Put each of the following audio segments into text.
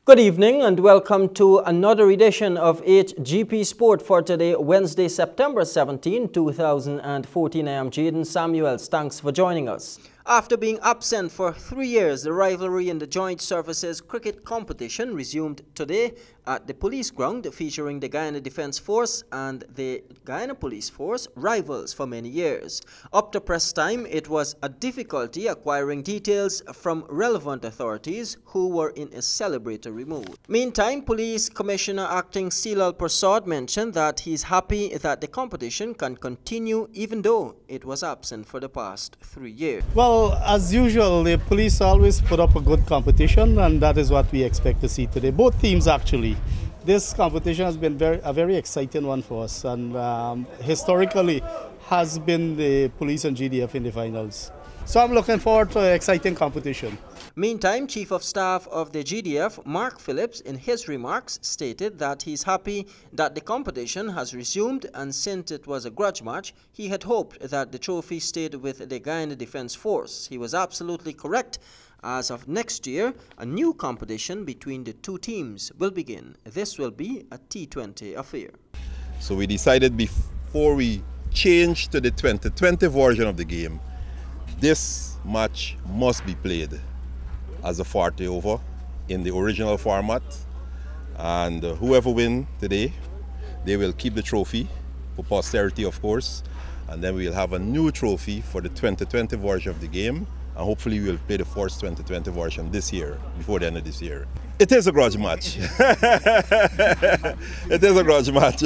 Good evening and welcome to another edition of HGP Sport for today, Wednesday, September 17, 2014. I am Jaden Samuels. Thanks for joining us. After being absent for 3 years, the rivalry in the Joint Services Cricket Competition resumed today at the police ground, featuring the Guyana Defence Force and the Guyana Police Force, rivals for many years. Up to press time, it was a difficulty acquiring details from relevant authorities who were in a celebratory mood. Meantime, Police Commissioner Acting Silal Prasad mentioned that he's happy that the competition can continue even though it was absent for the past 3 years. Well, as usual, the police always put up a good competition, and that is what we expect to see today. Both teams, actually. This competition has been a very exciting one for us, and historically has been the police and GDF in the finals. So I'm looking forward to an exciting competition. Meantime, Chief of Staff of the GDF, Mark Phillips, in his remarks stated that he's happy that the competition has resumed, and since it was a grudge match, he had hoped that the trophy stayed with the Guyana Defence Force. He was absolutely correct. As of next year, a new competition between the two teams will begin. This will be a T20 affair. So we decided before we change to the 2020 version of the game, this match must be played as a 40 over in the original format, and whoever wins today, they will keep the trophy for posterity, of course, and then we'll have a new trophy for the 2020 version of the game, and hopefully we'll play the first 2020 version this year, before the end of this year. It is a grudge match. It is a grudge match.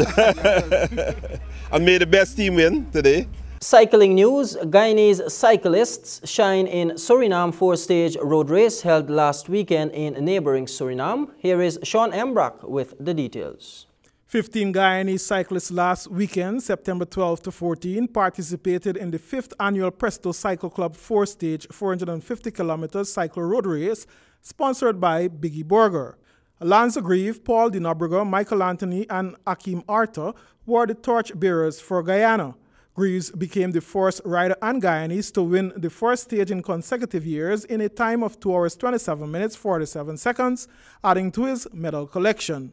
And may the best team win today. Cycling news: Guyanese cyclists shine in Suriname four-stage road race held last weekend in neighboring Suriname. Here is Sean Embrock with the details. 15 Guyanese cyclists last weekend, September 12 to 14, participated in the 5th annual Presto Cycle Club four-stage 450 kilometers cycle road race sponsored by Biggie Burger. Lance Grieve, Paul de Nobrega, Michael Anthony and Akeem Arthur were the torch bearers for Guyana. Greaves became the first rider and Guyanese to win the first stage in consecutive years in a time of 2 hours 27 minutes 47 seconds, adding to his medal collection.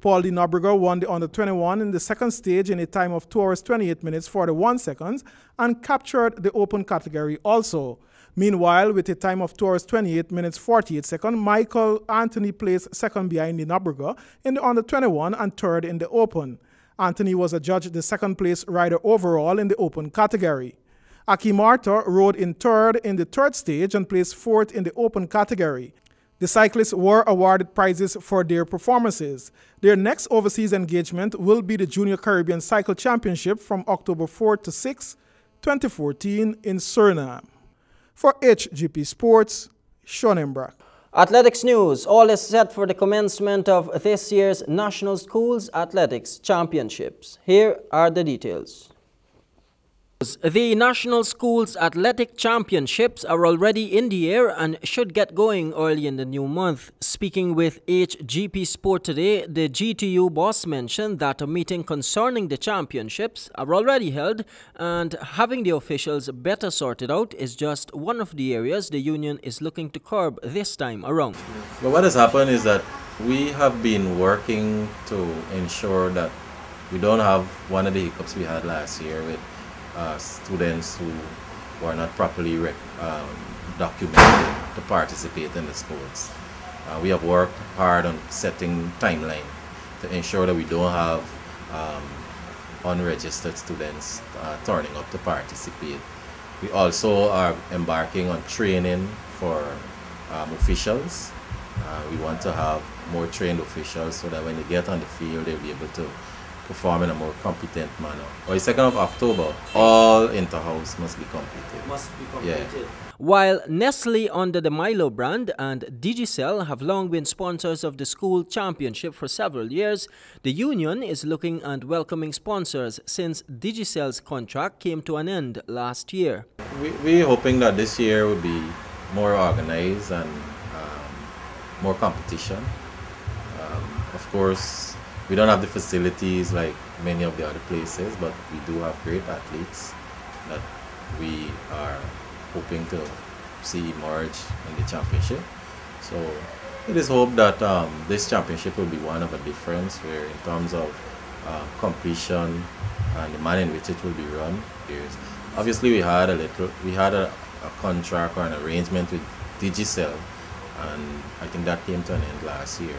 Paul de Nobrega won the under-21 in the second stage in a time of 2 hours 28 minutes 41 seconds and captured the open category also. Meanwhile, with a time of 2 hours 28 minutes 48 seconds, Michael Anthony placed second behind de Nobrega in the under-21 and third in the open. Anthony was adjudged the second-place rider overall in the open category. Akeem Arthur rode in third in the third stage and placed fourth in the open category. The cyclists were awarded prizes for their performances. Their next overseas engagement will be the Junior Caribbean Cycle Championship from October 4 to 6, 2014 in Suriname. For HGP Sports, Sean Embrock. Athletics news: all is set for the commencement of this year's National Schools Athletics Championships. Here are the details. The National Schools Athletic Championships are already in the air and should get going early in the new month. Speaking with HGP Sport today, the GTU boss mentioned that a meeting concerning the championships are already held, and having the officials better sorted out is just one of the areas the union is looking to curb this time around. But what has happened is that we have been working to ensure that we don't have one of the hiccups we had last year with students who were not properly documented to participate in the sports. We have worked hard on setting timeline to ensure that we don't have unregistered students turning up to participate. We also are embarking on training for officials. We want to have more trained officials so that when they get on the field, they'll be able to perform in a more competent manner. By the 2nd of October, all inter-house must be completed. Yeah. While Nestle under the Milo brand and Digicel have long been sponsors of the school championship for several years, the union is looking and welcoming sponsors since Digicel's contract came to an end last year. We're hoping that this year will be more organized and more competition. Of course, we don't have the facilities like many of the other places, but we do have great athletes that we are hoping to see emerge in the championship. So It is hoped that this championship will be one of a difference, where in terms of completion and the manner in which it will be run. Obviously we had a contract or an arrangement with Digicel, and I think that came to an end last year.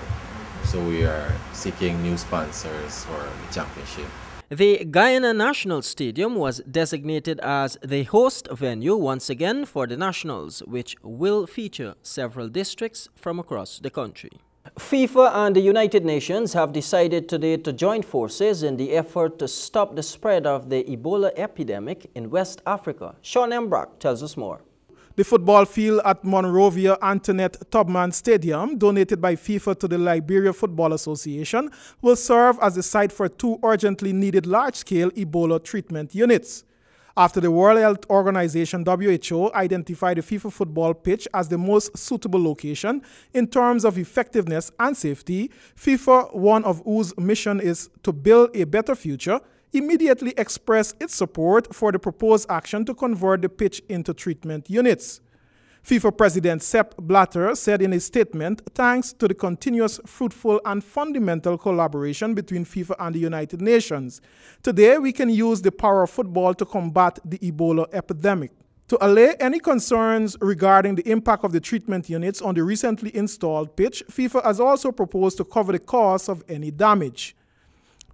So we are seeking new sponsors for the championship. The Guyana National Stadium was designated as the host venue once again for the Nationals, which will feature several districts from across the country. FIFA and the United Nations have decided today to join forces in the effort to stop the spread of the Ebola epidemic in West Africa. Sean Embrock tells us more. The football field at Monrovia Antoinette Tubman Stadium, donated by FIFA to the Liberia Football Association, will serve as the site for 2 urgently needed large-scale Ebola treatment units. After the World Health Organization (WHO) identified the FIFA football pitch as the most suitable location in terms of effectiveness and safety, FIFA, one of whose mission is to build a better future, immediately expressed its support for the proposed action to convert the pitch into treatment units. FIFA President Sepp Blatter said in a statement, thanks to the continuous, fruitful and fundamental collaboration between FIFA and the United Nations, today we can use the power of football to combat the Ebola epidemic. To allay any concerns regarding the impact of the treatment units on the recently installed pitch, FIFA has also proposed to cover the cost of any damage.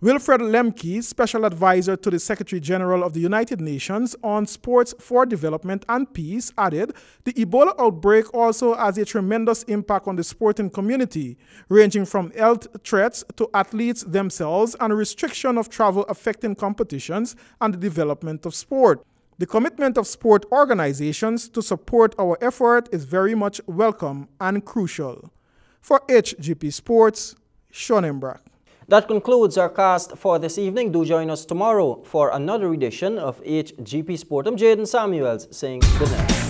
Wilfred Lemke, Special Advisor to the Secretary General of the United Nations on Sports for Development and Peace, added, the Ebola outbreak also has a tremendous impact on the sporting community, ranging from health threats to athletes themselves and restriction of travel affecting competitions and the development of sport. The commitment of sport organizations to support our effort is very much welcome and crucial. For HGP Sports, Sean Embrock. That concludes our cast for this evening. Do join us tomorrow for another edition of HGP Sport. I'm Jaden Samuels saying good night.